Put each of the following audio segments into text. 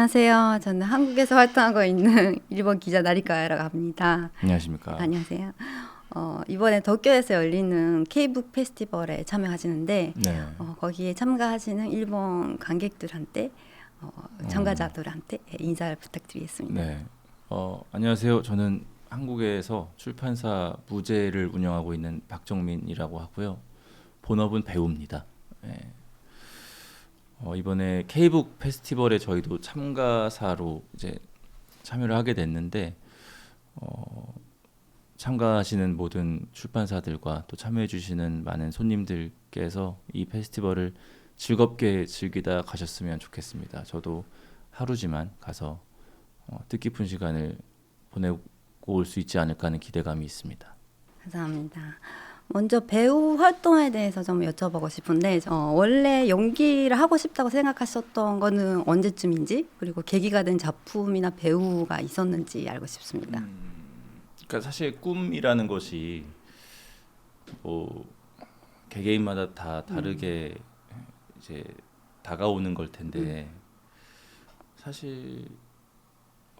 안녕하세요. 저는 한국에서 활동하고 있는 일본 기자 나리카야라고 합니다. 안녕하십니까. 안녕하세요. 이번에 도쿄에서 열리는 K북 페스티벌에 참여하시는데 네. 거기에 참가하시는 일본 관객들한테 참가자들한테 인사를 부탁드리겠습니다. 네. 안녕하세요. 저는 한국에서 출판사 무제를 운영하고 있는 박정민이라고 하고요. 본업은 배우입니다. 네. 이번에 K북 페스티벌에 저희도 참가사로 이제 참여를 하게 됐는데 참가하시는 모든 출판사들과 또 참여해 주시는 많은 손님들께서 이 페스티벌을 즐겁게 즐기다 가셨으면 좋겠습니다. 저도 하루지만 가서 뜻깊은 시간을 보내고 올 수 있지 않을까 하는 기대감이 있습니다. 감사합니다. 먼저 배우 활동에 대해서 좀 여쭤보고 싶은데 원래 연기를 하고 싶다고 생각하셨던 거는 언제쯤인지 그리고 계기가 된 작품이나 배우가 있었는지 알고 싶습니다. 그러니까 사실 꿈이라는 것이 뭐 개개인마다 다 다르게 이제 다가오는 걸 텐데 사실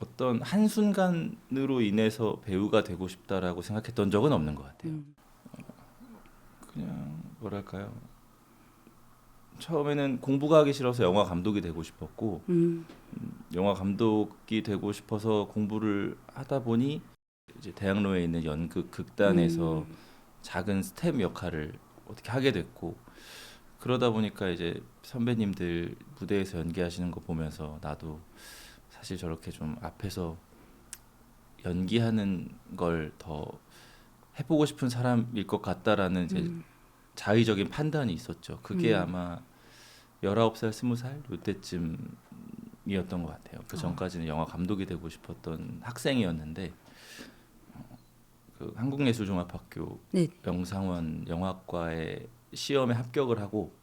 어떤 한순간으로 인해서 배우가 되고 싶다라고 생각했던 적은 없는 것 같아요. 그냥 뭐랄까요. 처음에는 공부가 하기 싫어서 영화 감독이 되고 싶었고 영화 감독이 되고 싶어서 공부를 하다 보니 이제 대학로에 있는 연극 극단에서 작은 스텝 역할을 어떻게 하게 됐고 그러다 보니까 이제 선배님들 무대에서 연기하시는 거 보면서 나도 사실 저렇게 좀 앞에서 연기하는 걸 더 해보고 싶은 사람일 것 같다라는 이제 자의적인 판단이 있었죠. 그게 아마 19살, 20살 이때쯤이었던 것 같아요. 그 전까지는 영화 감독이 되고 싶었던 학생이었는데 그 한국예술종합학교 네. 영상원 영화과에 시험에 합격을 하고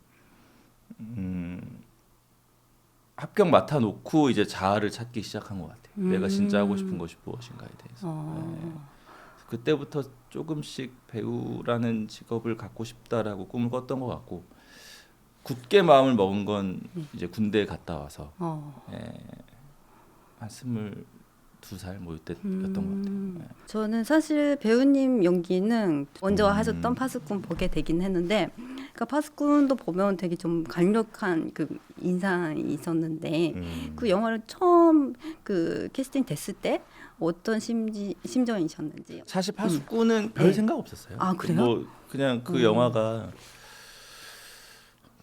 합격 맡아놓고 이제 자아를 찾기 시작한 것 같아요. 내가 진짜 하고 싶은 것이 무엇인가에 대해서. 네. 그때부터 조금씩 배우라는 직업을 갖고 싶다라고 꿈을 꿨던 것 같고 굳게 마음을 먹은 건 이제 군대에 갔다 와서 한 22살 뭐 이때였던 것 같아요. 저는 사실 배우님 연기는 먼저 하셨던 파수꾼 보게 되긴 했는데 그러니까 파수꾼도 보면 되게 좀 강력한 그 인상이 있었는데 그 영화를 처음 그 캐스팅 됐을 때 어떤 심정이셨는지. 사실 파수꾼은 별 네. 생각 없었어요. 아, 그래요? 뭐 그냥 그 영화가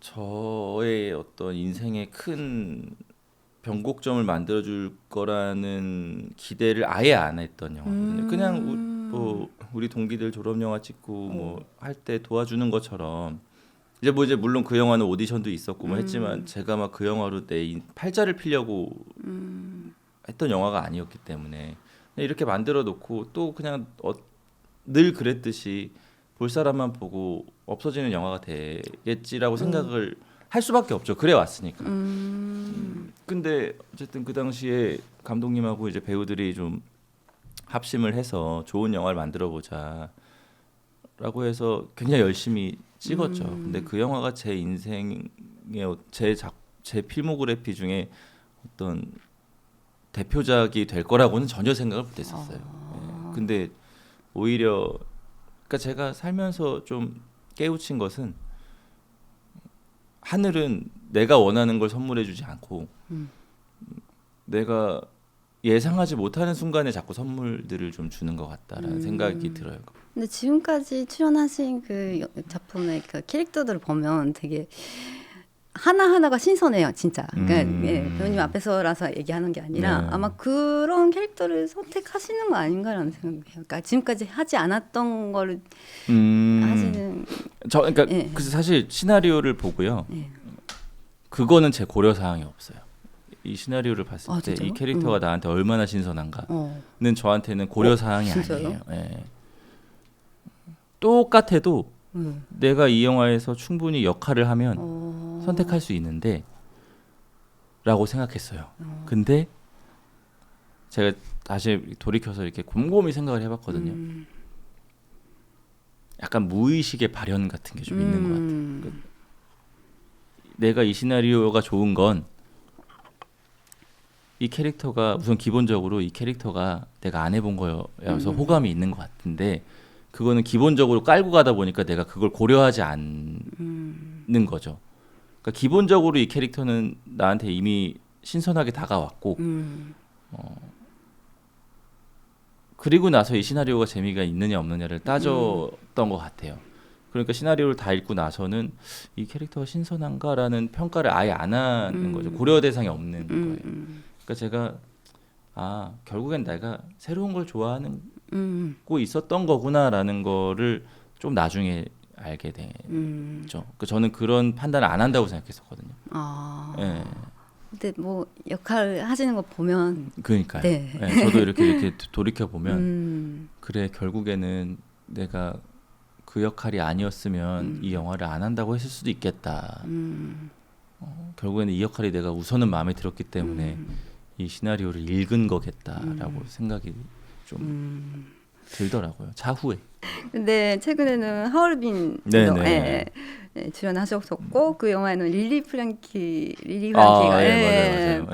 저의 어떤 인생의 큰 변곡점을 만들어줄 거라는 기대를 아예 안 했던 영화거든요. 그냥 뭐 우리 동기들 졸업 영화 찍고 뭐 할 때 도와주는 것처럼 이제 물론 그 영화는 오디션도 있었고 뭐 했지만 제가 막 그 영화로 내 팔자를 피려고 했던 영화가 아니었기 때문에 그냥 이렇게 만들어 놓고 또 그냥 늘 그랬듯이 볼 사람만 보고 없어지는 영화가 되겠지라고 생각을 할 수밖에 없죠. 그래 왔으니까. 근데 어쨌든 그 당시에 감독님하고 이제 배우들이 좀 합심을 해서 좋은 영화를 만들어 보자라고 해서 굉장히 열심히 찍었죠. 근데 그 영화가 제 인생의 제 필모그래피 중에 어떤 대표작이 될 거라고는 전혀 생각을 못했었어요. 근데 오히려 그러니까 제가 살면서 좀 깨우친 것은 하늘은 내가 원하는 걸 선물해주지 않고 내가 예상하지 못하는 순간에 자꾸 선물들을 좀 주는 것 같다라는 생각이 들어요. 근데 지금까지 출연하신 그 작품의 그 캐릭터들을 보면 되게 하나하나가 신선해요, 진짜. 그러니까 배우님 앞에서라서 얘기하는 게 아니라 네. 아마 그런 캐릭터를 선택하시는 거 아닌가라는 생각이 해요. 그러니까 지금까지 하지 않았던 거를 하시는. 그러니까 네. 그래서 사실 시나리오를 보고요. 네. 그거는 제 고려 사항이 없어요. 이 시나리오를 봤을 아, 때 이 진짜요? 캐릭터가 나한테 얼마나 신선한가는 저한테는 고려 사항이 진짜요? 아니에요. 예. 똑같아도 내가 이 영화에서 충분히 역할을 하면 선택할 수 있는데 라고 생각했어요. 근데 제가 다시 돌이켜서 이렇게 곰곰이 생각을 해봤거든요. 약간 무의식의 발현 같은 게 좀 있는 것 같아요. 내가 이 시나리오가 좋은 건 이 캐릭터가 우선 기본적으로 이 캐릭터가 내가 안 해본 거여서 호감이 있는 것 같은데 그거는 기본적으로 깔고 가다 보니까 내가 그걸 고려하지 않는 거죠. 그러니까 기본적으로 이 캐릭터는 나한테 이미 신선하게 다가왔고 그리고 나서 이 시나리오가 재미가 있느냐 없느냐를 따졌던 것 같아요. 그러니까 시나리오를 다 읽고 나서는 이 캐릭터가 신선한가라는 평가를 아예 안 하는 거죠. 고려 대상이 없는 거예요. 그러니까 제가 결국엔 내가 새로운 걸 좋아하는 고 있었던 거구나라는 거를 좀 나중에 알게 됐죠. 그러니까 저는 그런 판단을 안 한다고 생각했었거든요. 예. 근데 뭐 역할 하시는 거 보면 그러니까요. 네. 예, 저도 이렇게 돌이켜 보면 그래 결국에는 내가 그 역할이 아니었으면 이 영화를 안 한다고 했을 수도 있겠다. 결국에는 이 역할이 내가 우선은 마음에 들었기 때문에 이 시나리오를 읽은 거겠다라고 생각이 좀 들더라고요. 차후에. 근데 최근에는 하얼빈 네네. 출연하셨었고 그 영화에는 릴리 프랭키가 맞아요.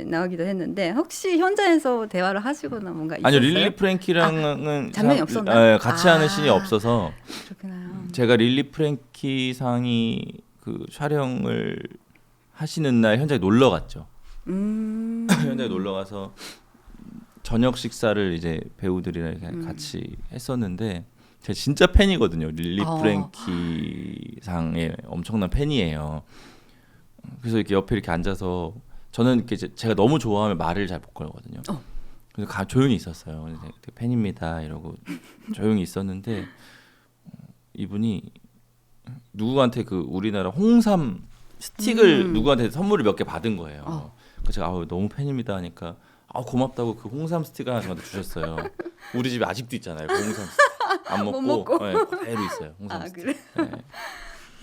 나오기도 했는데 혹시 현장에서 대화를 하시거나 뭔가 있었어요? 아니요, 릴리 프랭키랑은 장면이 없었나? 같이 하는 씬이 없어서 그렇구나요. 제가 릴리 프랭키 상이 그 촬영을 하시는 날 현장에 놀러 갔죠. 현장에 놀러 가서 저녁 식사를 이제 배우들이랑 이렇게 같이 했었는데 제가 진짜 팬이거든요. 릴리 프랭키 상의 엄청난 팬이에요. 그래서 이렇게 옆에 이렇게 앉아서 저는 이렇게 제가 너무 좋아하면 말을 잘 못 걸거든요. 그래서 조용히 있었어요. 그래서 되게 팬입니다 이러고 조용히 있었는데 이분이 누구한테 그 우리나라 홍삼 스틱을 누구한테 선물을 몇 개 받은 거예요. 그래서 제가 너무 팬입니다 하니까 고맙다고 그 홍삼 스틱을 하나 저한테 주셨어요. 우리 집에 아직도 있잖아요. 그 홍삼 스틱. 안 먹고 그대로 있어요. 홍삼 스틱. 그래? 네.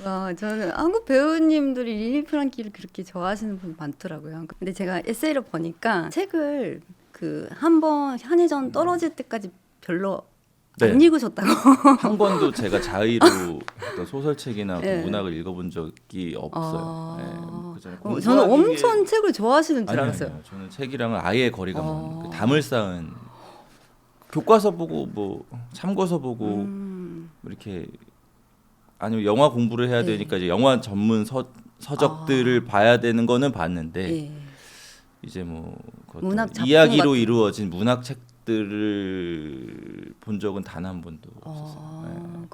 와, 저는 한국 배우님들이 릴리 프랭키를 그렇게 좋아하시는 분 많더라고요. 근데 제가 에세이를 보니까 책을 그 한 번 한예전 떨어질 때까지 별로 안 읽으셨다고. 한 번도 제가 자의로 어떤 소설책이나 문학을 읽어본 적이 없어요. 저는 엄청 책을 좋아하시는 줄 알았어요. 아니요. 저는 책이랑은 아예 거리가 먼 그 담을 쌓은 교과서 보고 뭐 참고서 보고 이렇게 아니면 영화 공부를 해야 되니까 이제 영화 전문 서적들을 봐야 되는 거는 봤는데 이제 뭐 문학 이야기로 이루어진 문학 책들을 본 적은 단 한 번도 없었어요.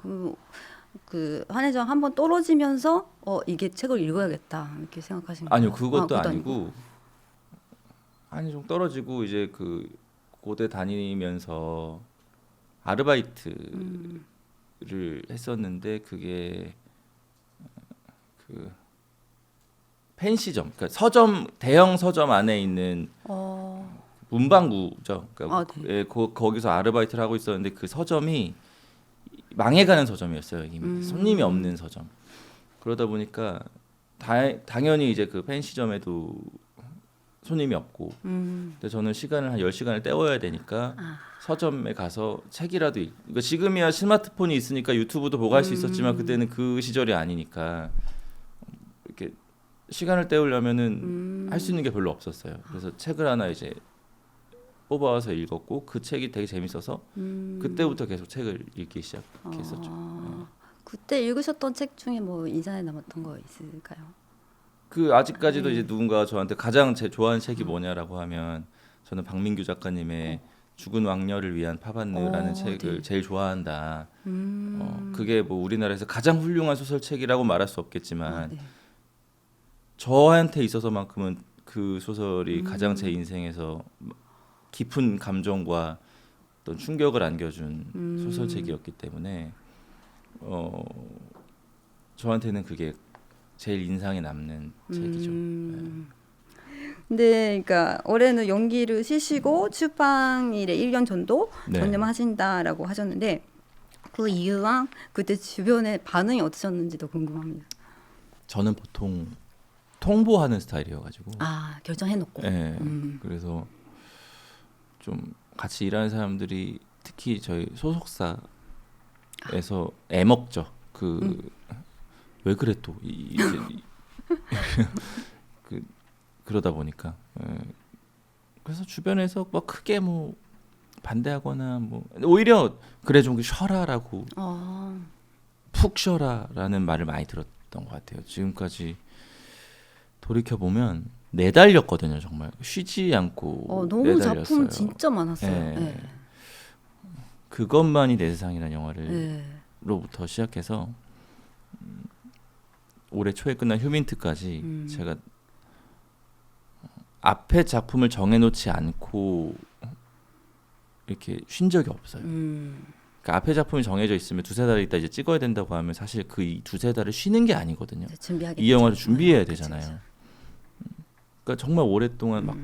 그 한예전 한 번 떨어지면서 이게 책을 읽어야겠다 이렇게 생각하신 거예요? 아니요, 그것도 아니고 한예전 떨어지고 이제 그 고대 다니면서 아르바이트를 했었는데 그게 그 펜시점, 그러니까 서점 대형 서점 안에 있는 문방구죠. 그러니까 거기서 아르바이트를 하고 있었는데 그 서점이 망해가는 서점이었어요. 이미 손님이 없는 서점. 그러다 보니까 당연히 이제 그 펜시점에도 손님이 없고 근데 저는 시간을 한 10시간을 때워야 되니까 서점에 가서 책이라도 그러니까 지금이야 스마트폰이 있으니까 유튜브도 보고 할 수 있었지만 그때는 그 시절이 아니니까 이렇게 시간을 때우려면은 할 수 있는 게 별로 없었어요. 그래서 책을 하나 이제 뽑아와서 읽었고 그 책이 되게 재밌어서 그때부터 계속 책을 읽기 시작했었죠. 그때 읽으셨던 책 중에 뭐 인상에 남았던 거 있을까요? 그 아직까지도 이제 누군가 저한테 가장 제 좋아하는 책이 뭐냐라고 하면 저는 박민규 작가님의 죽은 왕녀를 위한 파반느라는 책을 제일 좋아한다. 그게 뭐 우리나라에서 가장 훌륭한 소설책이라고 말할 수 없겠지만 저한테 있어서만큼은 그 소설이 가장 제 인생에서 깊은 감정과 어떤 충격을 안겨준 소설책이었기 때문에 저한테는 그게 제일 인상에 남는 책이죠. 근데 그러니까 올해는 연기를 쉬시고 출판일에 1년 정도 전념하신다라고 하셨는데 그 이유와 그때 주변의 반응이 어떠셨는지도 궁금합니다. 저는 보통 통보하는 스타일이어가지고 결정해놓고. 네, 그래서 좀 같이 일하는 사람들이 특히 저희 소속사에서 애먹죠. 왜 그래 또 그러다 보니까 그래서 주변에서 뭐 크게 뭐 반대하거나 뭐 오히려 그래 좀 쉬어라라고 푹 쉬어라라는 말을 많이 들었던 것 같아요. 지금까지 돌이켜 보면 내달렸거든요. 정말 쉬지 않고 너무 내달렸어요. 작품 진짜 많았어요. 네. 네. 그것만이 내 세상이라는 영화를 네. 로부터 시작해서 올해 초에 끝난 휴민트까지 제가 앞에 작품을 정해놓지 않고 이렇게 쉰 적이 없어요. 그러니까 앞에 작품이 정해져 있으면 두세 달 있다 이제 찍어야 된다고 하면 사실 그 두세 달을 쉬는 게 아니거든요. 이 영화를 준비해야 되잖아요. 그쵸. 그러니까 정말 오랫동안 막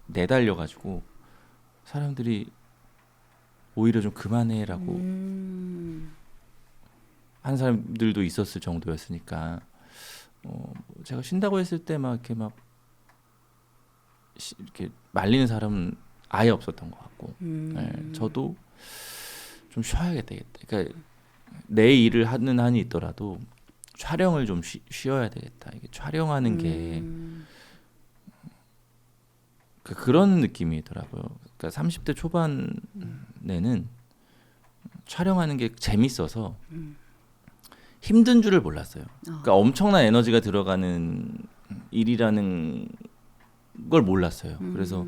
내달려가지고 사람들이 오히려 좀 그만해라고 한 사람들도 있었을 정도였으니까 제가 쉰다고 했을 때 막 이렇게 막 이렇게 말리는 사람은 아예 없었던 것 같고 네, 저도 좀 쉬어야겠다. 그러니까 내 일을 하는 한이 있더라도 촬영을 좀 쉬어야 되겠다. 이게 촬영하는 게 그런 느낌이더라고요. 그러니까 30대 초반에는 촬영하는 게 재밌어서 힘든 줄을 몰랐어요. 그러니까 엄청난 에너지가 들어가는 일이라는 걸 몰랐어요. 그래서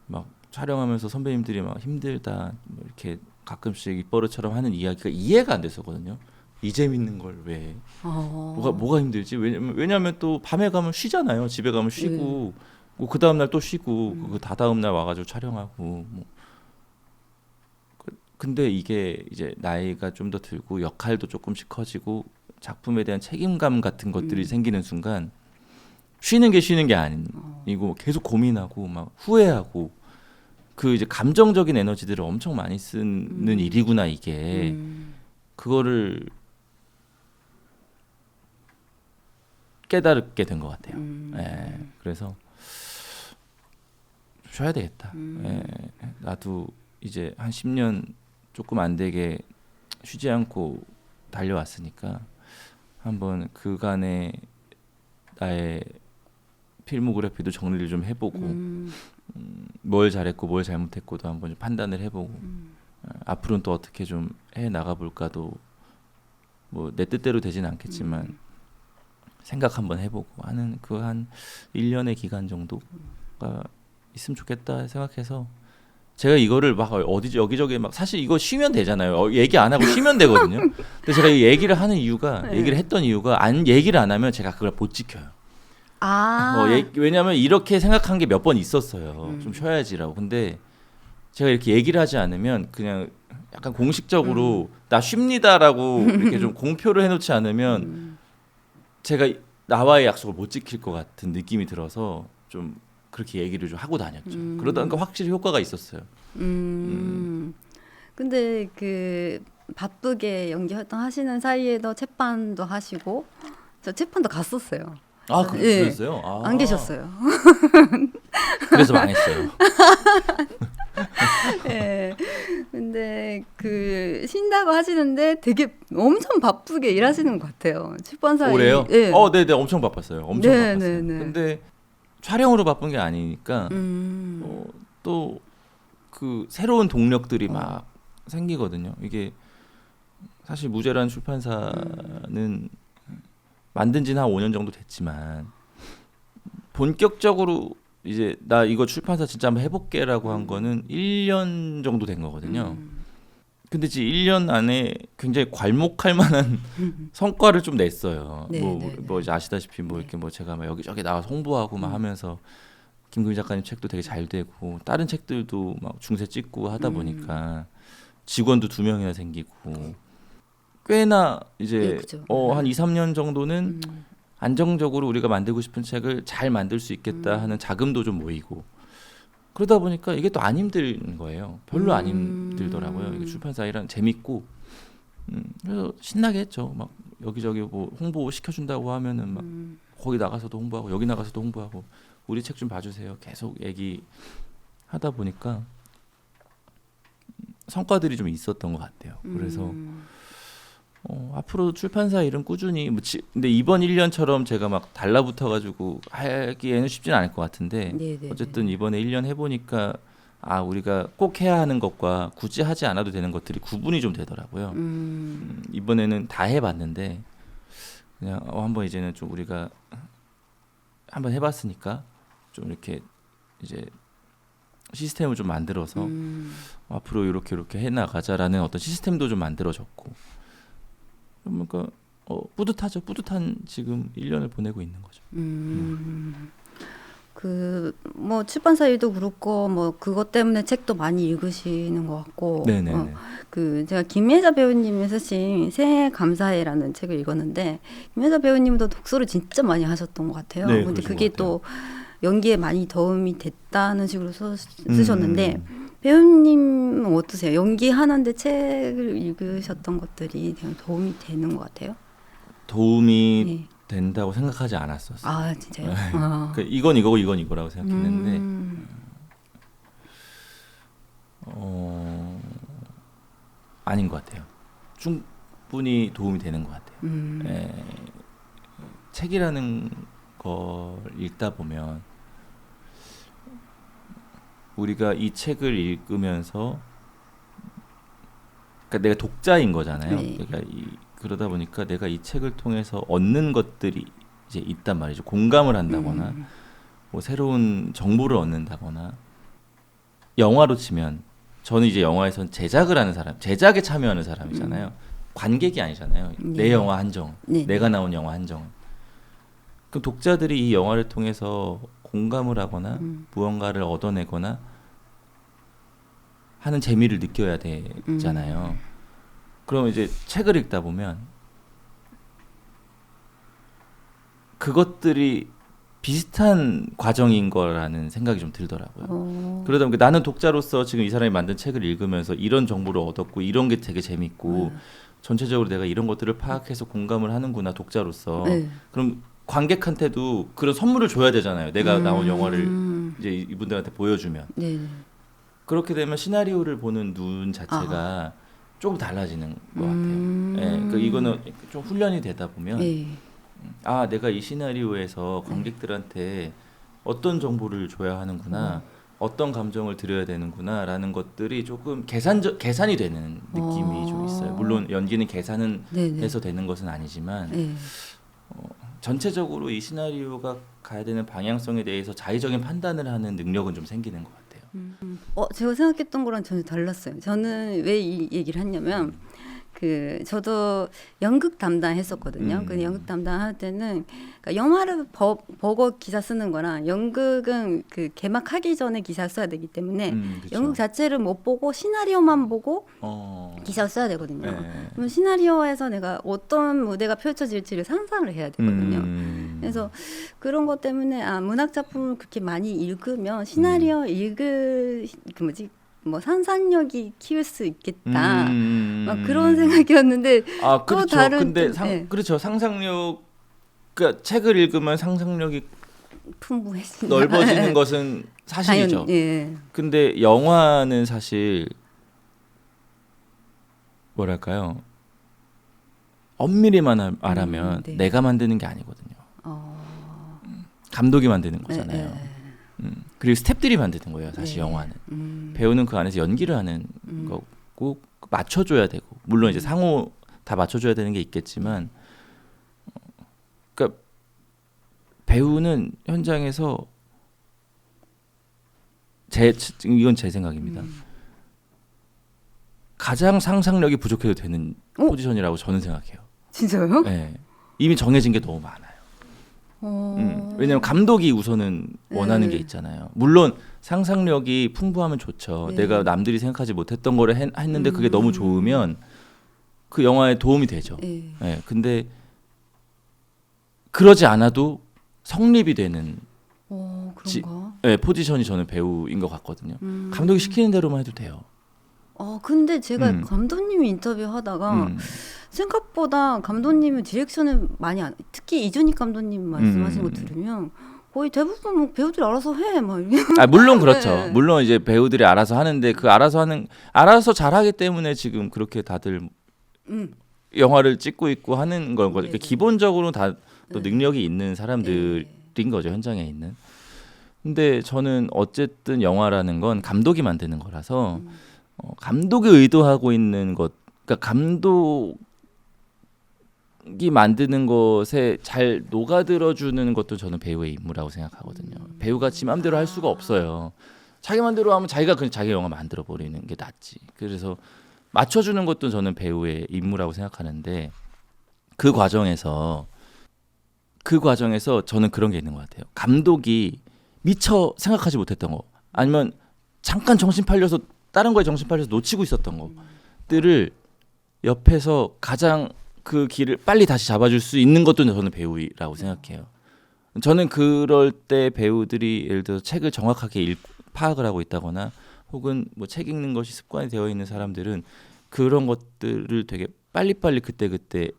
막 촬영하면서 선배님들이 막 힘들다 뭐 이렇게 가끔씩 입버릇처럼 하는 이야기가 이해가 안 됐었거든요. 이 재밌는 걸 왜? 뭐가 힘들지? 왜냐면 또 밤에 가면 쉬잖아요. 집에 가면 쉬고 뭐 그 다음 날 또 쉬고 그 다다음 날 와가지고 촬영하고 뭐. 근데 이게 이제 나이가 좀 더 들고 역할도 조금씩 커지고 작품에 대한 책임감 같은 것들이 생기는 순간 쉬는 게 아니고 계속 고민하고 막 후회하고 그 이제 감정적인 에너지들을 엄청 많이 쓰는 일이구나 이게 그거를 깨달게 된 것 같아요. 예, 그래서 쉬어야 되겠다. 예, 나도 이제 한 10년 조금 안 되게 쉬지 않고 달려왔으니까 한번 그간의 나의 필모그래피도 정리를 좀 해보고 뭘 잘했고 뭘 잘못했고도 한번 좀 판단을 해보고 앞으로는 또 어떻게 좀 해 나가볼까도 뭐 내 뜻대로 되지는 않겠지만 생각 한번 해보고 하는 그 한 1년의 기간 정도가 있으면 좋겠다 생각해서 제가 이거를 막 어디지 여기저기 막 사실 이거 쉬면 되잖아요. 얘기 안 하고 쉬면 되거든요. 근데 제가 이 얘기를 하는 이유가 얘기를 했던 이유가 얘기를 안 하면 제가 그걸 못 지켜요. 왜냐하면 이렇게 생각한 게 몇 번 있었어요. 좀 쉬어야지라고. 근데 제가 이렇게 얘기를 하지 않으면 그냥 약간 공식적으로 나 쉽니다라고 이렇게 좀 공표를 해놓지 않으면 제가 나와의 약속을 못 지킬 것 같은 느낌이 들어서 좀 그렇게 얘기를 좀 하고 다녔죠. 그러다 보니까 확실히 효과가 있었어요. 근데 그 바쁘게 연기 활동하시는 사이에도 채판도 하시고 저 채판도 갔었어요. 아, 예. 그랬어요? 안 계셨어요. 그래서 망했어요. 예. 근데 그 쉰다고 하시는데 되게 엄청 바쁘게 일하시는 것 같아요. 출판사에. 올해요? 예. 네네, 엄청 바빴어요. 엄청 네, 바빴어요. 네, 네. 근데 촬영으로 바쁜 게 아니니까 또 그 새로운 동력들이 막 생기거든요. 이게 사실 무제란 출판사는 만든 지는 한 5년 정도 됐지만 본격적으로 이제 나 이거 출판사 진짜 한번 해볼게라고 한 거는 1년 정도 된 거거든요. 근데 지금 1년 안에 굉장히 괄목할 만한 성과를 좀 냈어요. 네, 뭐 이제 아시다시피 뭐 이렇게 뭐 제가 막 여기저기 나가서 홍보하고 막 하면서 김구인 작가님 책도 되게 잘 되고 다른 책들도 막 중세 찍고 하다 보니까 직원도 2명이나 생기고 꽤나 이제 그죠. 한 2, 3년 정도는 안정적으로 우리가 만들고 싶은 책을 잘 만들 수 있겠다 하는 자금도 좀 모이고 그러다 보니까 이게 또 안 힘든 거예요. 별로 안 힘들더라고요. 이게 출판사 일은 재밌고 그래서 신나게 했죠. 막 여기저기 뭐 홍보 시켜준다고 하면은 막 거기 나가서도 홍보하고 여기 나가서도 홍보하고 우리 책 좀 봐주세요. 계속 얘기하다 보니까 성과들이 좀 있었던 것 같아요. 그래서 앞으로 출판사 일은 꾸준히 근데 이번 1년처럼 제가 막 달라붙어가지고 하기에는 쉽진 않을 것 같은데 네네네. 어쨌든 이번에 1년 해보니까 우리가 꼭 해야 하는 것과 굳이 하지 않아도 되는 것들이 구분이 좀 되더라고요. 이번에는 다 해봤는데 그냥 한번 이제는 좀 우리가 한번 해봤으니까 좀 이렇게 이제 시스템을 좀 만들어서 앞으로 이렇게 해나가자라는 어떤 시스템도 좀 만들어졌고 그러니까 뿌듯하죠. 뿌듯한 지금 1년을 보내고 있는 거죠. 그 뭐 출판사 일도 그렇고 뭐 그것 때문에 책도 많이 읽으시는 것 같고 네네네. 그 제가 김혜자 배우님이 쓰신 새해 감사해라는 책을 읽었는데 김혜자 배우님도 독서를 진짜 많이 하셨던 것 같아요. 네, 근데 그러신 그게 것 같아요. 또 연기에 많이 도움이 됐다는 식으로 쓰셨는데 배우님은 어떠세요? 연기하는데 책을 읽으셨던 것들이 되게 도움이 되는 것 같아요? 도움이 네. 된다고 생각하지 않았었어요. 아 진짜요? 네. 아. 그러니까 이건 이거고 이건 이거라고 생각했는데 아닌 것 같아요. 충분히 도움이 되는 것 같아요. 책이라는 걸 읽다 보면 우리가 이 책을 읽으면서 그러니까 내가 독자인 거잖아요. 네. 그러니까 그러다 보니까 내가 이 책을 통해서 얻는 것들이 이제 있단 말이죠. 공감을 한다거나 뭐 새로운 정보를 얻는다거나 영화로 치면 저는 이제 영화에선 제작을 하는 사람, 제작에 참여하는 사람이잖아요. 관객이 아니잖아요. 네. 내 영화 한정, 네. 내가 나온 영화 한정. 그럼 독자들이 이 영화를 통해서 공감을 하거나 무언가를 얻어내거나 하는 재미를 느껴야 되잖아요. 그럼 이제 책을 읽다 보면 그것들이 비슷한 과정인 거라는 생각이 좀 들더라고요. 그러다 보니까 나는 독자로서 지금 이 사람이 만든 책을 읽으면서 이런 정보를 얻었고 이런 게 되게 재밌고 전체적으로 내가 이런 것들을 파악해서 공감을 하는구나 독자로서. 네. 그럼 관객한테도 그런 선물을 줘야 되잖아요. 내가 나온 영화를 이제 이분들한테 보여주면. 네. 그렇게 되면 시나리오를 보는 눈 자체가 조금 달라지는 것 같아요. 예, 그러니까 이거는 좀 훈련이 되다 보면 네. 내가 이 시나리오에서 관객들한테 어떤 정보를 줘야 하는구나, 어떤 감정을 드려야 되는구나라는 것들이 조금 계산이 되는 느낌이 좀 있어요. 물론 연기는 계산은 네네. 해서 되는 것은 아니지만 네. 전체적으로 이 시나리오가 가야 되는 방향성에 대해서 자의적인 판단을 하는 능력은 좀 생기는 것 같아요. 제가 생각했던 거랑 전혀 달랐어요. 저는 왜 이 얘기를 했냐면 저도 연극 담당했었거든요. 그 연극 담당할 때는 그러니까 영화를 보고 기사 쓰는 거랑 연극은 그 개막하기 전에 기사 써야 되기 때문에 그쵸. 연극 자체를 못 보고 시나리오만 보고 기사를 써야 되거든요. 그럼 시나리오에서 내가 어떤 무대가 펼쳐질지를 상상을 해야 되거든요. 그래서 그런 것 때문에 문학 작품을 그렇게 많이 읽으면 시나리오 뭐 상상력이 키울 수 있겠다. 막 그런 생각이었는데 또 그렇죠. 다른 근데 네. 그렇죠. 상상력 그러니까 책을 읽으면 상상력이 풍부해진다. 넓어지는 것은 사실이죠. 예. 근데 영화는 사실 뭐랄까요? 엄밀히만 말하면 네. 내가 만드는 게 아니거든요. 감독이 만드는 거잖아요. 그리고 스태프들이 만드는 거예요. 사실 영화는. 배우는 그 안에서 연기를 하는 거고 맞춰줘야 되고 물론 이제 상호 다 맞춰줘야 되는 게 있겠지만 그러니까 배우는 현장에서 이건 제 생각입니다. 가장 상상력이 부족해도 되는 포지션이라고 저는 생각해요. 진짜요? 네. 이미 정해진 게 너무 많아요. 왜냐하면 감독이 우선은 원하는 게 있잖아요. 물론 상상력이 풍부하면 좋죠. 네. 내가 남들이 생각하지 못했던 거를 했는데 그게 너무 좋으면 그 영화에 도움이 되죠. 네. 근데 그러지 않아도 성립이 되는 그런가? 네, 포지션이 저는 배우인 것 같거든요. 감독이 시키는 대로만 해도 돼요. 근데 제가 감독님이 인터뷰하다가 생각보다 감독님은 디렉션을 많이 특히 이준익 감독님 말씀하신 거 들으면 거의 대부분 뭐 배우들이 알아서 해. 막 물론 그렇죠. 네. 물론 이제 배우들이 알아서 하는데 그 알아서 잘하기 때문에 지금 그렇게 다들 영화를 찍고 있고 하는 건 거죠. 네, 그러니까 네. 기본적으로 다 또 네. 능력이 있는 사람들인 네. 거죠, 현장에 있는. 근데 저는 어쨌든 영화라는 건 감독이 만드는 거라서 감독이 의도하고 있는 것, 그러니까 감독이 만드는 것에 잘 녹아들어 주는 것도 저는 배우의 임무라고 생각하거든요. 배우가 지 맘대로 할 수가 없어요. 자기 맘대로 하면 자기가 그냥 자기 영화 만들어 버리는 게 낫지. 그래서 맞춰주는 것도 저는 배우의 임무라고 생각하는데 그 과정에서 저는 그런 게 있는 것 같아요. 감독이 미처 생각하지 못했던 거, 아니면 잠깐 정신 팔려서 다른 거에 정신 팔려서 놓치고 있었던 것들을 옆에서 가장 그 길을 빨리 다시 잡아줄 수 있는 것도 저는 배우라고 생각해요. 저는 그럴 때 배우들이 예를 들어 책을 정확하게 파악을 하고 있다거나 혹은 뭐 책 읽는 것이 습관이 되어 있는 사람들은 그런 것들을 되게 빨리빨리 그때그때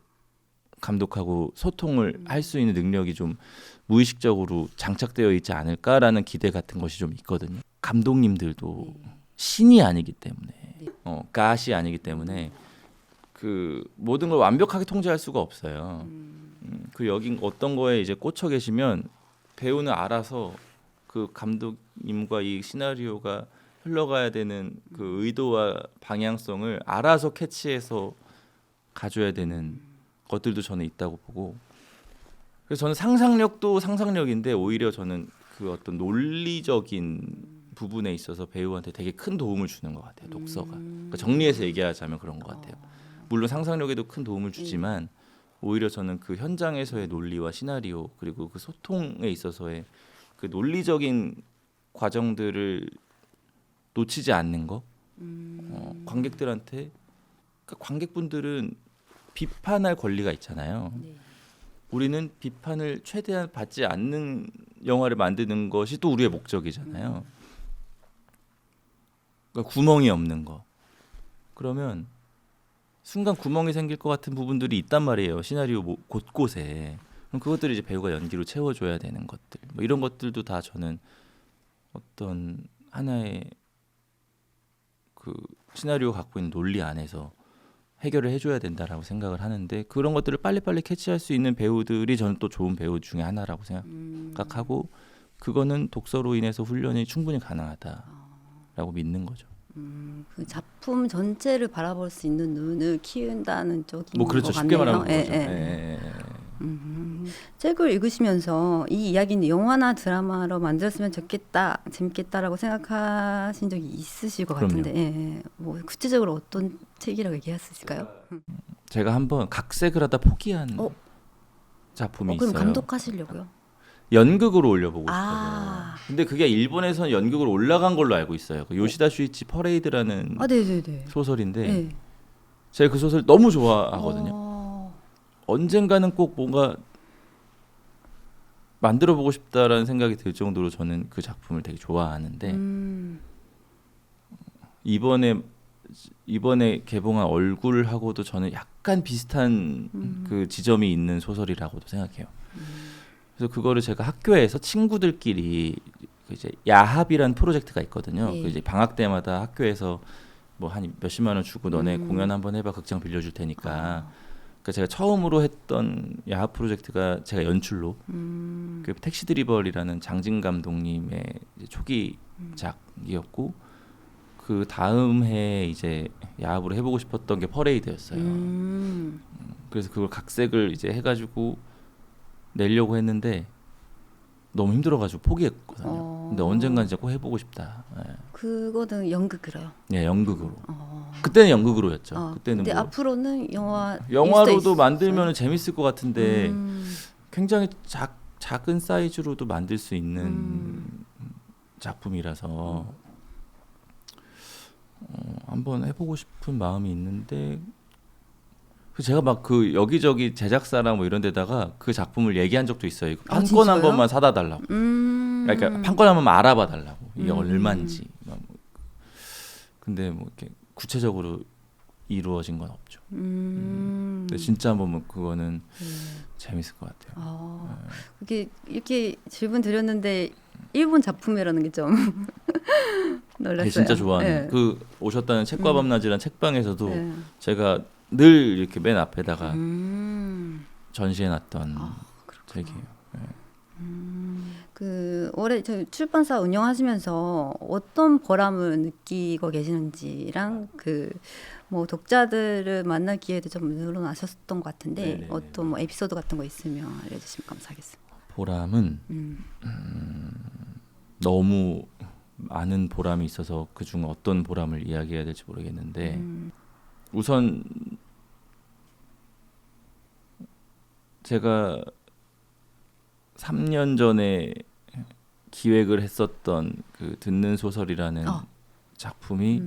감독하고 소통을 할 수 있는 능력이 좀 무의식적으로 장착되어 있지 않을까라는 기대 같은 것이 좀 있거든요. 감독님들도 신이 아니기 때문에, 갓이 아니기 때문에 그 모든 걸 완벽하게 통제할 수가 없어요. 그 여기 어떤 거에 이제 꽂혀 계시면 배우는 알아서 그 감독님과 이 시나리오가 흘러가야 되는 그 의도와 방향성을 알아서 캐치해서 가져야 되는 것들도 저는 있다고 보고, 그래서 저는 상상력도 상상력인데 오히려 저는 그 어떤 논리적인 부분에 있어서 배우한테 되게 큰 도움을 주는 것 같아요. 독서가. 그러니까 정리해서 얘기하자면 그런 것 같아요. 물론 상상력에도 큰 도움을 주지만 오히려 저는 그 현장에서의 논리와 시나리오 그리고 그 소통에 있어서의 그 논리적인 과정들을 놓치지 않는 거, 관객들한테, 그러니까 관객분들은 비판할 권리가 있잖아요. 네. 우리는 비판을 최대한 받지 않는 영화를 만드는 것이 또 우리의 목적이잖아요. 그러니까 구멍이 없는 거. 그러면 순간 구멍이 생길 것 같은 부분들이 있단 말이에요. 시나리오 곳곳에. 그럼 그것들을 이제 배우가 연기로 채워줘야 되는 것들. 뭐 이런 것들도 다 저는 어떤 하나의 그 시나리오 갖고 있는 논리 안에서 해결을 해줘야 된다라고 생각을 하는데, 그런 것들을 빨리빨리 캐치할 수 있는 배우들이 저는 또 좋은 배우 중에 하나라고 생각하고, 그거는 독서로 인해서 훈련이 충분히 가능하다라고 믿는 거죠. 그 작품 전체를 바라볼 수 있는 눈을 키운다는 쪽인 뭐 그렇죠. 것 쉽게 같네요. 말하면 그거죠. 예, 예. 책을 읽으시면서 이 이야기는 영화나 드라마로 만들었으면 좋겠다, 재밌겠다라고 생각하신 적이 있으실 것 그럼요. 같은데, 예. 뭐 구체적으로 어떤 책이라고 얘기했을까요? 제가 한번 각색을 하다 포기한 작품이 그럼 있어요. 감독하시려고요? 연극으로 올려보고 싶어서. 아. 근데 그게 일본에서는 연극으로 올라간 걸로 알고 있어요. 그 요시다 슈이치 퍼레이드라는 네네네. 소설인데 네. 제가 그 소설 너무 좋아하거든요. 어. 언젠가는 꼭 뭔가 만들어보고 싶다라는 생각이 들 정도로 저는 그 작품을 되게 좋아하는데 이번에 개봉한 얼굴하고도 저는 약간 비슷한 그 지점이 있는 소설이라고도 생각해요. 그래서 그거를 제가 학교에서 친구들끼리 이제 야합이라는 프로젝트가 있거든요. 네. 그 이제 방학 때마다 학교에서 뭐 한 몇십만 원 주고 너네 공연 한번 해봐, 극장 빌려줄 테니까. 그러니까 제가 처음으로 했던 야합 프로젝트가 제가 연출로 그 택시 드리버리라는 장진 감독님의 이제 초기작이었고, 그 다음 해에 이제 야합으로 해보고 싶었던 게 퍼레이드였어요. 그래서 그걸 각색을 이제 해가지고 내려고 했는데 너무 힘들어가지고 포기했거든요. 근데 언젠간 이제 꼭 해보고 싶다. 그거는 연극으로요. 네, 연극으로. 그때는 연극으로였죠. 그때는 근데 뭐 앞으로는 영화로도 만들면 재밌을 것 같은데 굉장히 작은 사이즈로도 만들 수 있는 작품이라서 한번 해보고 싶은 마음이 있는데, 제가 막 그 여기저기 제작사랑 뭐 이런 데다가 그 작품을 얘기한 적도 있어요. 이거 판권 한 진짜요? 번만 사다 달라고. 그러니까 판권 한 번만 알아봐 달라고. 이게 얼마인지. 근데 뭐 이렇게 구체적으로 이루어진 건 없죠. 근데 진짜 한번 그거는 재밌을 것 같아요. 그게 이렇게 질문 드렸는데 일본 작품이라는 게 좀 놀랐어요. 진짜 좋아하는. 네. 그 오셨다는 책과 밤낮이란 책방에서도 네. 제가 늘 이렇게 맨 앞에다가 전시해놨던 그렇구나. 책이에요. 그 올해 저 출판사 운영하시면서 어떤 보람을 느끼고 계시는지랑 그 뭐 독자들을 만날 기회도 좀 늘어나셨던 것 같은데 네네네. 어떤 뭐 에피소드 같은 거 있으면 알려주시면 감사하겠습니다. 보람은 너무 많은 보람이 있어서 그중 어떤 보람을 이야기해야 될지 모르겠는데 우선 제가 3년 전에 기획을 했었던 그 듣는 소설이라는 작품이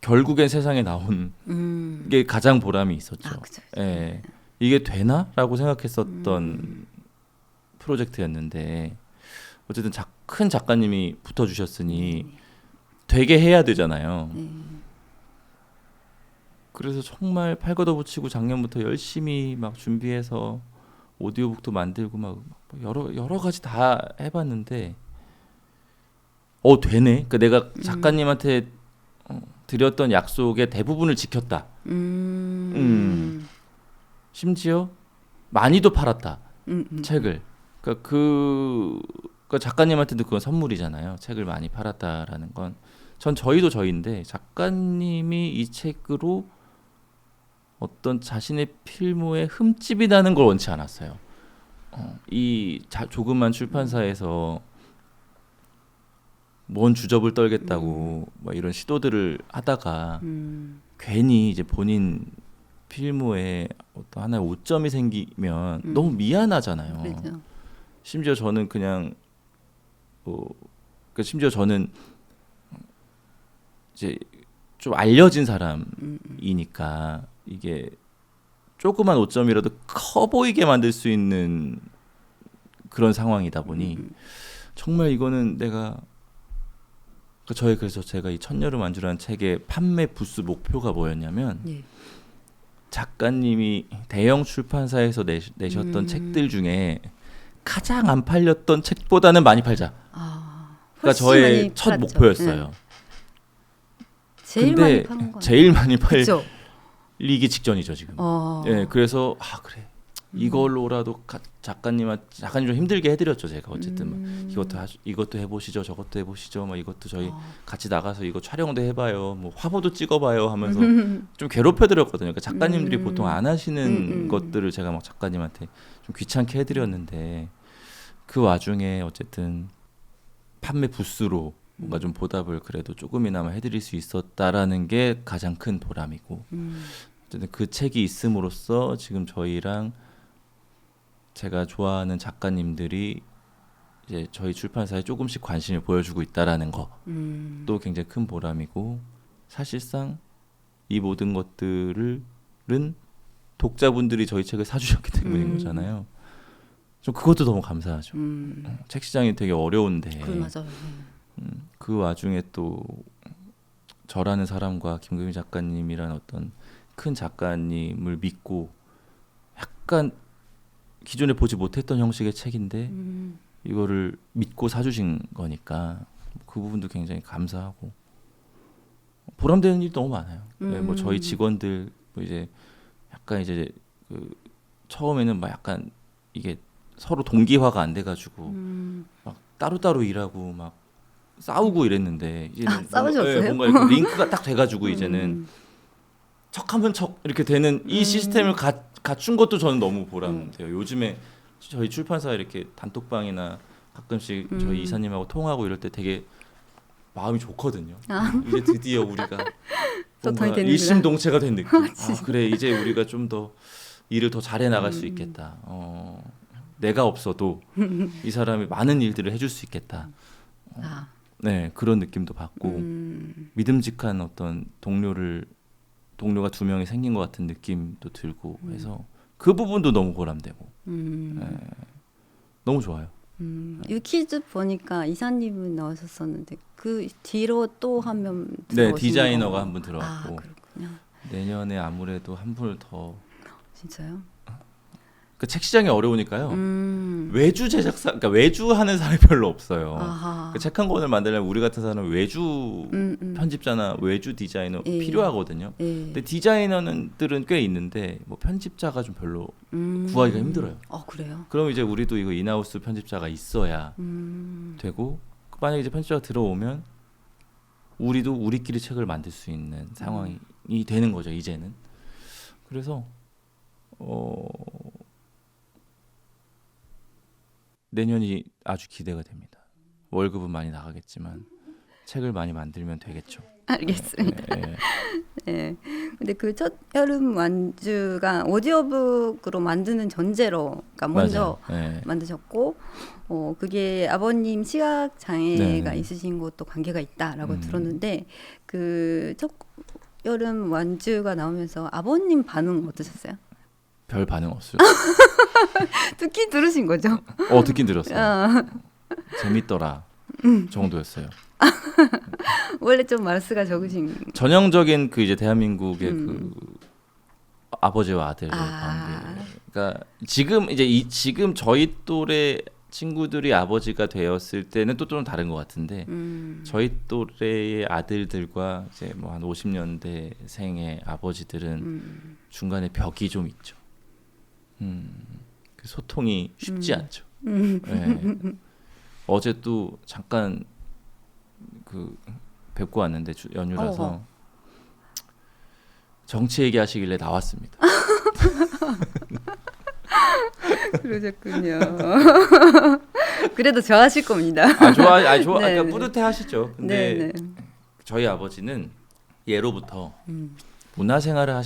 결국엔 세상에 나온 게 가장 보람이 있었죠. 그죠. 예, 이게 되나라고 생각했었던 프로젝트였는데 어쨌든 큰 작가님이 붙어주셨으니 되게 해야 되잖아요. 그래서 정말 팔걷어붙이고 작년부터 열심히 막 준비해서 오디오북도 만들고 막 여러 가지 다 해봤는데 되네. 그러니까 내가 작가님한테 드렸던 약속의 대부분을 지켰다. 심지어 많이도 팔았다. 책을. 그러니까 그러니까 작가님한테도 그건 선물이잖아요. 책을 많이 팔았다라는 건. 전 저희도 저희인데 작가님이 이 책으로 어떤 자신의 필모에 흠집이 나는 걸 원치 않았어요. 이 조그만 출판사에서 뭔 주접을 떨겠다고 뭐 이런 시도들을 하다가 괜히 이제 본인 필모에 어떤 하나의 오점이 생기면 너무 미안하잖아요. 그렇죠. 심지어 저는 그냥 그러니까 심지어 저는 이제 좀 알려진 사람이니까 이게 조그만 오점이라도 커 보이게 만들 수 있는 그런 상황이다 보니 정말 이거는 내가 그래서 제가 이 천여름 안주라는 책의 판매 부수 목표가 뭐였냐면 작가님이 대형 출판사에서 내셨던 책들 중에 가장 안 팔렸던 책보다는 많이 팔자. 그러니까 저의 첫 팔았죠. 목표였어요. 제일 근데 많이 파는 거 제일 많이 그렇죠. 팔리기 직전이죠 지금. 예, 그래서 그래 이걸로라도 작가님 좀 힘들게 해드렸죠 제가 어쨌든 이것도 해보시죠 저것도 해보시죠 막 이것도 저희 같이 나가서 이거 촬영도 해봐요 뭐 화보도 찍어봐요 하면서 좀 괴롭혀드렸거든요. 그러니까 작가님들이 보통 안 하시는 것들을 제가 막 작가님한테 좀 귀찮게 해드렸는데 그 와중에 어쨌든 판매 부수로 뭔가 좀 보답을 그래도 조금이나마 해드릴 수 있었다라는 게 가장 큰 보람이고 어쨌든 그 책이 있음으로써 지금 저희랑 제가 좋아하는 작가님들이 이제 저희 출판사에 조금씩 관심을 보여주고 있다라는 것도 굉장히 큰 보람이고 사실상 이 모든 것들은 독자분들이 저희 책을 사주셨기 때문인 거잖아요. 좀 그것도 너무 감사하죠. 책 시장이 되게 어려운데 맞아요. 그 와중에 또 저라는 사람과 김금희 작가님이라는 어떤 큰 작가님을 믿고 약간 기존에 보지 못했던 형식의 책인데 이거를 믿고 사주신 거니까 그 부분도 굉장히 감사하고 보람되는 일이 너무 많아요. 네, 뭐 저희 직원들 뭐 이제 약간 이제 그 처음에는 막 약간 이게 서로 동기화가 안 돼가지고 막 따로따로 일하고 막 싸우고 이랬는데 이제는 싸우셨어요? 뭔가 이렇게 링크가 딱 돼가지고 이제는 척하면 척 이렇게 되는 이 시스템을 갖춘 것도 저는 너무 보람돼요. 요즘에 저희 출판사 이렇게 단톡방이나 가끔씩 저희 이사님하고 통하고 이럴 때 되게 마음이 좋거든요. 이제 드디어 우리가 뭔가 일심동체가 된 느낌. 그래 이제 우리가 좀 더 일을 더 잘해 나갈 수 있겠다. 내가 없어도 이 사람이 많은 일들을 해줄 수 있겠다. 네 그런 느낌도 받고 믿음직한 어떤 동료가 2명이 생긴 것 같은 느낌도 들고 해서 그 부분도 너무 보람되고 네, 너무 좋아요. 유키즈 보니까 이사님은 나오셨었는데 그 뒤로 또 한 명 네 디자이너가 한 분 들어왔고 그렇군요. 내년에 아무래도 한 분을 더 진짜요? 그 책 시장이 어려우니까요. 외주 제작사, 그러니까 외주 하는 사람이 별로 없어요. 그 책 한 권을 만들려면 우리 같은 사람은 외주 편집자나 외주 디자이너 예. 필요하거든요. 예. 근데 디자이너들은 꽤 있는데 뭐 편집자가 좀 별로 구하기가 힘들어요. 그래요? 그럼 이제 우리도 이거 인하우스 편집자가 있어야 되고 만약에 이제 편집자가 들어오면 우리도 우리끼리 책을 만들 수 있는 상황이 되는 거죠 이제는. 그래서 내년이 아주 기대가 됩니다. 월급은 많이 나가겠지만 책을 많이 만들면 되겠죠. 알겠습니다. 예. 네. 근데 그 첫 여름 완주가 오디오북으로 만드는 전제로, 그러니까 먼저 예. 만드셨고, 그게 아버님 시각 장애가 네. 있으신 것도 관계가 있다라고 들었는데, 그 첫 여름 완주가 나오면서 아버님 반응 어떠셨어요? 별 반응 없어요. 듣긴 들으신 거죠? 듣긴 들었어요. 재밌더라 정도였어요. 원래 좀 말수가 적으신. 전형적인 그 이제 대한민국의 그 아버지와 아들의 관계. 그러니까 지금 이제 지금 저희 또래 친구들이 아버지가 되었을 때는 또 좀 다른 것 같은데 저희 또래의 아들들과 이제 뭐 한 50년대생의 아버지들은 중간에 벽이 좀 있죠. 그 소통이 쉽지 않죠. 네. 어제 또 잠깐 그 뵙고 왔는데 연휴라서 정치 얘기하시길래 나왔습니다. 그러셨군요. 그래도 좋아하실 겁니다. 좋아, 네, 그러니까 네. 뿌듯해하시죠. 근데 네. 저희 아버지는 예로부터 문화생활을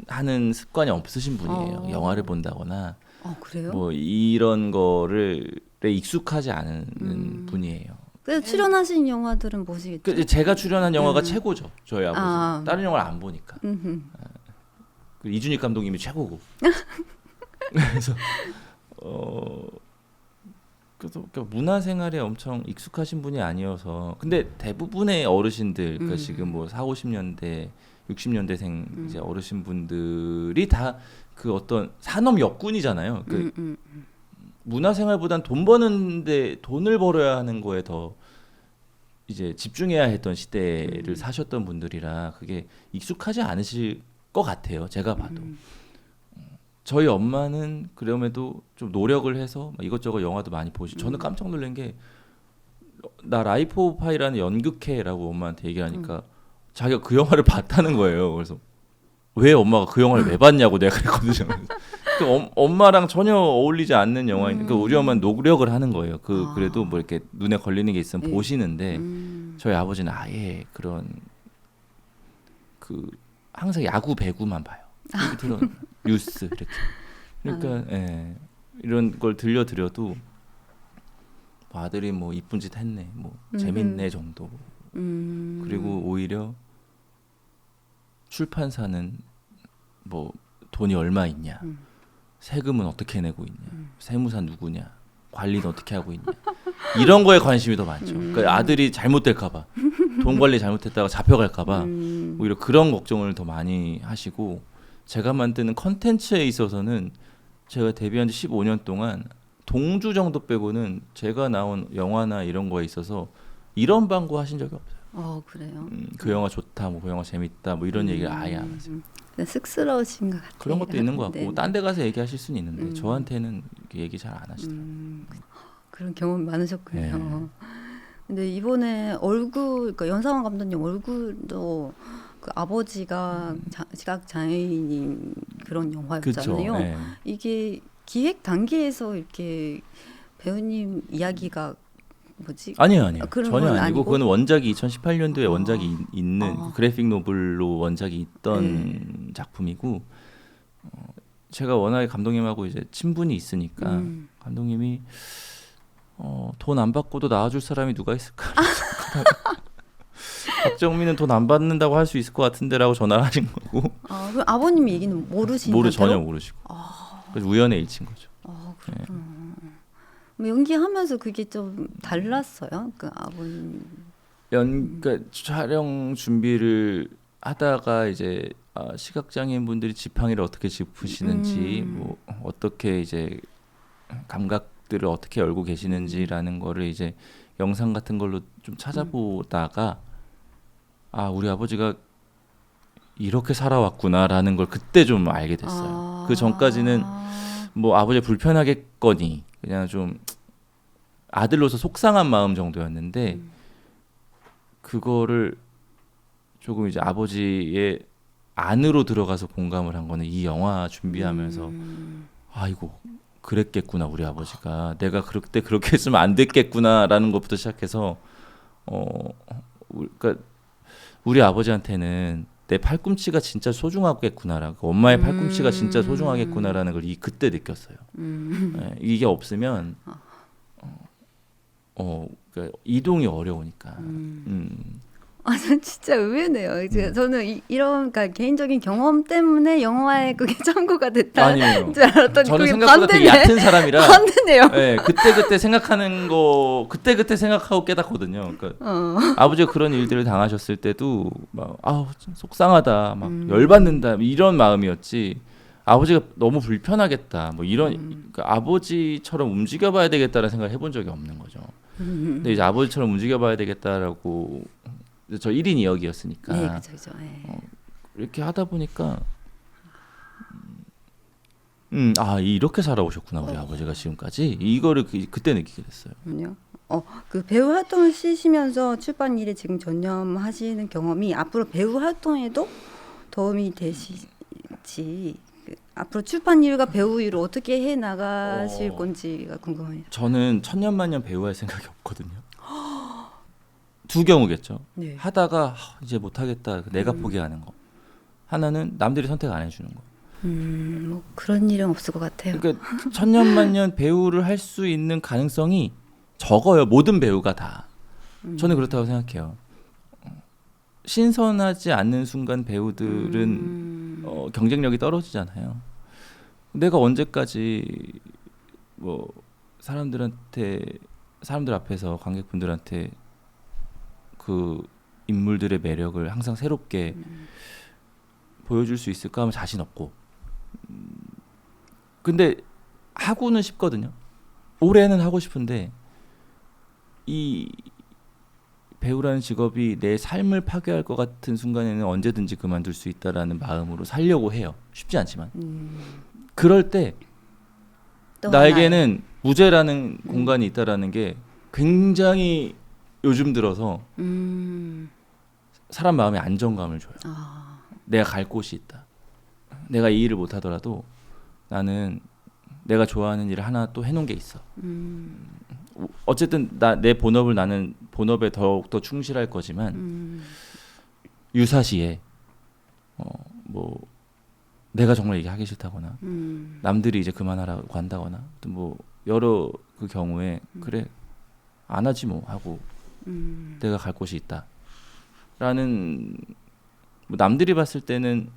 하는 습관이 없으신 분이에요. 영화를 본다거나 그래요? 뭐 이런 거를 익숙하지 않은 분이에요. 그래서 출연하신 영화들은 보시겠죠? 제가 출연한 영화가 최고죠. 저희 아버지. 다른 영화를 안 보니까. 그 이준익 감독님이 최고고. 그래서 그러니까 문화생활에 엄청 익숙하신 분이 아니어서 근데 대부분의 어르신들 그러니까 지금 뭐 40, 50년대 60년대생 이제 어르신 분들이 다 그 어떤 산업 여군이잖아요. 그 문화생활보단 돈 버는데 돈을 벌어야 하는 거에 더 이제 집중해야 했던 시대를 사셨던 분들이라 그게 익숙하지 않으실 것 같아요. 제가 봐도. 저희 엄마는 그럼에도 좀 노력을 해서 이것저것 영화도 많이 보시고 저는 깜짝 놀란 게 나 라이프 오브 파이라는 연극회라고 엄마한테 얘기하니까 자기가 그 영화를 봤다는 거예요. 그래서 왜 엄마가 그 영화를 왜 봤냐고 내가 그랬거든요. 그 엄마랑 전혀 어울리지 않는 영화인. 그 우리 엄마는 노력을 하는 거예요. 그래도 뭐 이렇게 눈에 걸리는 게 있으면 보시는데 저희 아버지는 아예 그런 그 항상 야구 배구만 봐요. 들은 뉴스 이렇게. 그러니까 예, 이런 걸 들려드려도 뭐 아들이 뭐 이쁜 짓 했네, 뭐 재밌네 정도. 그리고 오히려 출판사는 뭐 돈이 얼마 있냐, 세금은 어떻게 내고 있냐, 세무사 누구냐, 관리는 어떻게 하고 있냐 이런 거에 관심이 더 많죠. 그러니까 아들이 잘못될까봐, 돈 관리 잘못했다가 잡혀갈까봐 오히려 그런 걱정을 더 많이 하시고 제가 만드는 컨텐츠에 있어서는 제가 데뷔한 지 15년 동안 동주 정도 빼고는 제가 나온 영화나 이런 거에 있어서 이런 방구 하신 적이 없어요. 그래요? 그 영화 좋다, 뭐 그 영화 재밌다, 뭐 이런 얘기를 아예 안 하세요. 쑥스러우신 것 같아요. 그런 것도 있는 것 같고 네. 딴 데 가서 얘기하실 수는 있는데 저한테는 이렇게 얘기 잘 안 하시더라고요. 그런 경험 많으셨군요. 네. 근데 이번에 그러니까 연상원 감독님 얼굴도 그 아버지가 시각 장애인인 그런 영화였잖아요. 네. 이게 기획 단계에서 이렇게 배우님 이야기가 뭐지? 아니에요. 그런 전혀 건 아니고 아니고? 그거는 원작이 2018년도에 원작이 있는 그 그래픽 노블로 원작이 있던 작품이고 제가 워낙에 감독님하고 이제 친분이 있으니까 감독님이 돈 안 받고도 나와줄 사람이 누가 있을까? 박정민은 돈 안 받는다고 할 수 있을 것 같은데라고 전화를 하신 거고. 그럼 아버님 얘기는 모르시는 전혀 모르시고. 그래서 우연에 일친 거죠. 그렇구나. 연기하면서 그게 좀 달랐어요? 그 아버님. 그러니까 촬영 준비를 하다가 이제 시각장애인 분들이 지팡이를 어떻게 짚으시는지 뭐 어떻게 이제 감각들을 어떻게 열고 계시는지라는 거를 이제 영상 같은 걸로 좀 찾아보다가 우리 아버지가 이렇게 살아왔구나라는 걸 그때 좀 알게 됐어요. 그 전까지는 뭐 아버지 불편하겠거니 그냥 좀 아들로서 속상한 마음 정도였는데 그거를 조금 이제 아버지의 안으로 들어가서 공감을 한 거는 이 영화 준비하면서 아이고 그랬겠구나 우리 아버지가 내가 그때 그렇게 했으면 안 됐겠구나라는 것부터 시작해서 그러니까 우리 아버지한테는 내 팔꿈치가 진짜 소중하겠구나라고 엄마의 팔꿈치가 진짜 소중하겠구나라는 걸 그때 느꼈어요. 네, 이게 없으면 그러니까 이동이 어려우니까. 전 진짜 의외네요. 저는 이런 그러니까 개인적인 경험 때문에 영화에 그게 참고가 됐다는 줄 알았더니 저는 그게 생각보다 되게 얕은 사람이라 반대네요. 네, 그때 생각하는 거 그때 생각하고 깨닫거든요. 그러니까 아버지가 그런 일들을 당하셨을 때도 막 속상하다, 막 열받는다 이런 마음이었지. 아버지가 너무 불편하겠다, 뭐 이런 그러니까 아버지처럼 움직여봐야 되겠다는 생각을 해본 적이 없는 거죠. 근데 이제 아버지처럼 움직여봐야 되겠다라고 저 1인 2역이었으니까 네, 그죠. 네. 이렇게 하다 보니까 이렇게 살아오셨구나 우리 아버지가 지금까지 이거를 그때 느끼게 됐어요. 그 배우 활동을 쉬시면서 출판 일에 지금 전념하시는 경험이 앞으로 배우 활동에도 도움이 되실지 앞으로 출판 일과 배우 일을 어떻게 해 나가실 건지가 궁금합니다. 저는 천년만년 배우할 생각이 없거든요. 두 경우겠죠. 네. 하다가 이제 못하겠다 내가 포기하는 거. 하나는 남들이 선택 안 해주는 거. 뭐 그런 일은 없을 것 같아요. 그러니까 천년만년 배우를 할 수 있는 가능성이 적어요. 모든 배우가 다. 저는 그렇다고 생각해요. 신선하지 않는 순간 배우들은 경쟁력이 떨어지잖아요. 내가 언제까지 뭐 사람들 앞에서 관객분들한테 그 인물들의 매력을 항상 새롭게 보여줄 수 있을까 하면 자신 없고 근데 하고는 싶거든요. 올해는 하고 싶은데 이 배우라는 직업이 내 삶을 파괴할 것 같은 순간에는 언제든지 그만둘 수 있다라는 마음으로 살려고 해요. 쉽지 않지만 그럴 때 나에게는 무죄라는 공간이 있다라는 게 굉장히 요즘 들어서 사람 마음에 안정감을 줘요. 내가 갈 곳이 있다. 내가 이 일을 못하더라도 나는 내가 좋아하는 일을 하나 또 해놓은 게 있어. 어쨌든 내 본업을 나는 본업에 더욱더 충실할 거지만 유사시에 뭐 내가 정말 이게 하기 싫다거나 남들이 이제 그만하라고 한다거나 뭐 여러 그 경우에 그래 안 하지 뭐 하고 내가 갈 곳이 있다 라는 뭐 남들이 봤을 때는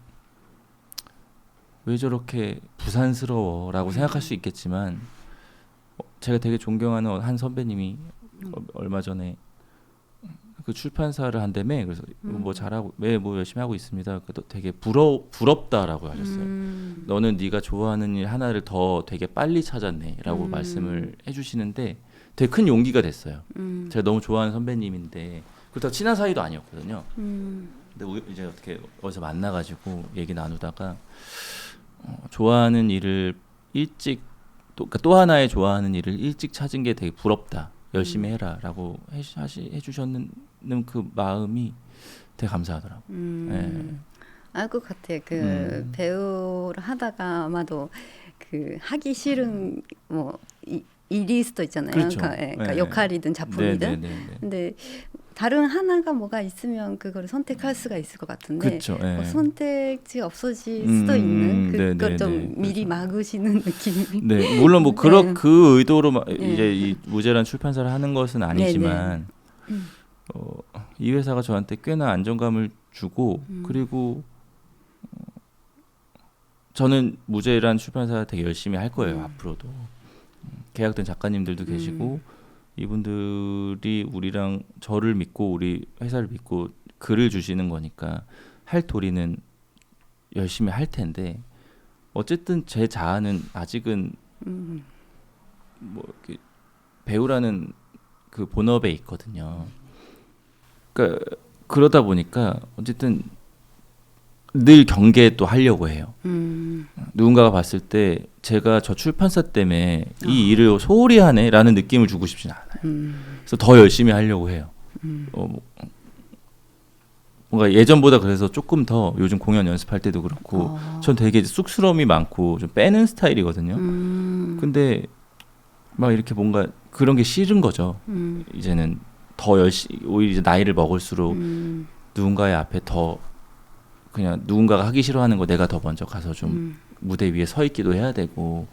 왜 저렇게 부산스러워 라고 생각할 수 있겠지만 제가 되게 존경하는 한 선배님이 얼마 전에 그 출판사를 한다며 그래서 뭐 잘하고 뭐 열심히 하고 있습니다. 그래도 되게 부럽다라고 하셨어요. 너는 네가 좋아하는 일 하나를 더 되게 빨리 찾았네라고 말씀을 해주시는데 되게 큰 용기가 됐어요. 제가 너무 좋아하는 선배님인데 그렇다고 친한 사이도 아니었거든요. 근데 이제 어떻게 어디서 만나가지고 얘기 나누다가 좋아하는 일을 일찍 또 하나의 좋아하는 일을 일찍 찾은 게 되게 부럽다. 열심히 해라라고 해주셨는 그 마음이 되게 감사하더라고요. 네. 알 것 같아요. 그 배우를 하다가 아마도 그 하기 싫은 뭐 일일 수도 있잖아요. 그렇죠. 그러니까 네. 역할이든 작품이든. 네네네. 근데 다른 하나가 뭐가 있으면 그걸 선택할 수가 있을 것 같은데 그쵸, 네. 뭐 선택지 없어질 수도 있는 그걸 좀 미리 그렇죠. 막으시는 느낌이. 네, 물론 뭐 네. 그 의도로 이제 이 무제란 출판사를 하는 것은 아니지만 이 회사가 저한테 꽤나 안정감을 주고 그리고 저는 무제란 출판사 되게 열심히 할 거예요. 앞으로도 계약된 작가님들도 계시고 이분들이 우리랑 저를 믿고 우리 회사를 믿고 글을 주시는 거니까 할 도리는 열심히 할 텐데 어쨌든 제 자아는 아직은 뭐 이렇게 배우라는 그 본업에 있거든요. 그러니까 그러다 보니까 어쨌든 늘 경계도 하려고 해요. 누군가가 봤을 때 제가 저 출판사 때문에 이 일을 소홀히 하네라는 느낌을 주고 싶진 않아요. 그래서 더 열심히 하려고 해요. 뭔가 예전보다 그래서 조금 더 요즘 공연 연습할 때도 그렇고 전 되게 쑥스러움이 많고 좀 빼는 스타일이거든요. 근데 막 이렇게 뭔가 그런 게 싫은 거죠. 이제는 더 열심히 오히려 이제 나이를 먹을수록 누군가의 앞에 더 그냥 누군가가 하기 싫어하는 거 내가 더 먼저 가서 좀 무대 위에 서 있기도 해야 되고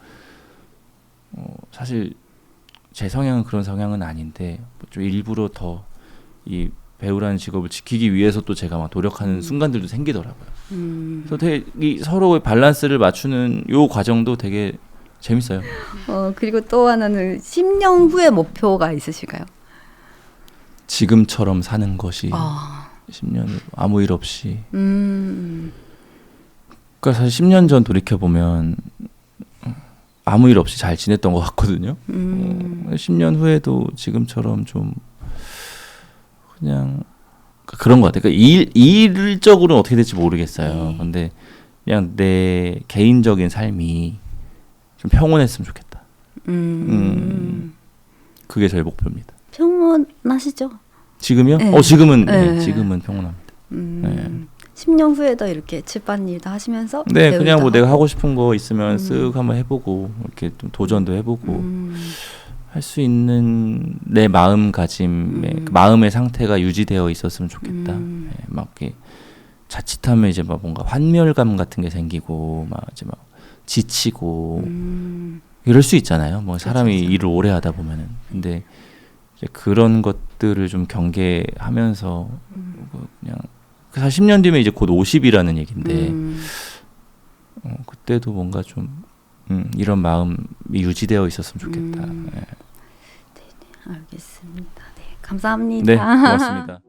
사실 제 성향은 그런 성향은 아닌데 좀 일부러 더 이 배우라는 직업을 지키기 위해서 또 제가 막 노력하는 순간들도 생기더라고요. 그래서 되게 이 서로의 밸런스를 맞추는 요 과정도 되게 재밌어요. 그리고 또 하나는 10년 후의 목표가 있으실까요? 지금처럼 사는 것이 10년 후 아무 일 없이. 그러니까 사실 10년 전 돌이켜 보면 아무 일 없이 잘 지냈던 것 같거든요. 10년 후에도 지금처럼 좀 그냥 그런 것 같아요. 그러니까 일적으로는 어떻게 될지 모르겠어요. 근데 그냥 내 개인적인 삶이 좀 평온했으면 좋겠다. 그게 저의 목표입니다. 평온하시죠? 지금요? 네. 지금은 네. 지금은 평온합니다. 네. 10년 후에도 이렇게 집안일도 하시면서 네, 그냥 뭐 배우도 내가 하고. 하고 싶은 거 있으면 쓱 한번 해보고 이렇게 좀 도전도 해보고 할 수 있는 내 마음가짐의 그 마음의 상태가 유지되어 있었으면 좋겠다. 네, 막 이렇게 자칫하면 이제 막 뭔가 환멸감 같은 게 생기고 막 이제 막 지치고 이럴 수 있잖아요. 뭐 사람이 그렇죠. 일을 오래 하다 보면은. 근데 이제 그런 것들을 좀 경계하면서 그냥 사실 10년 뒤면 이제 곧 50이라는 얘기인데 그때도 뭔가 좀 이런 마음이 유지되어 있었으면 좋겠다. 네. 알겠습니다. 네, 감사합니다. 네, 고맙습니다.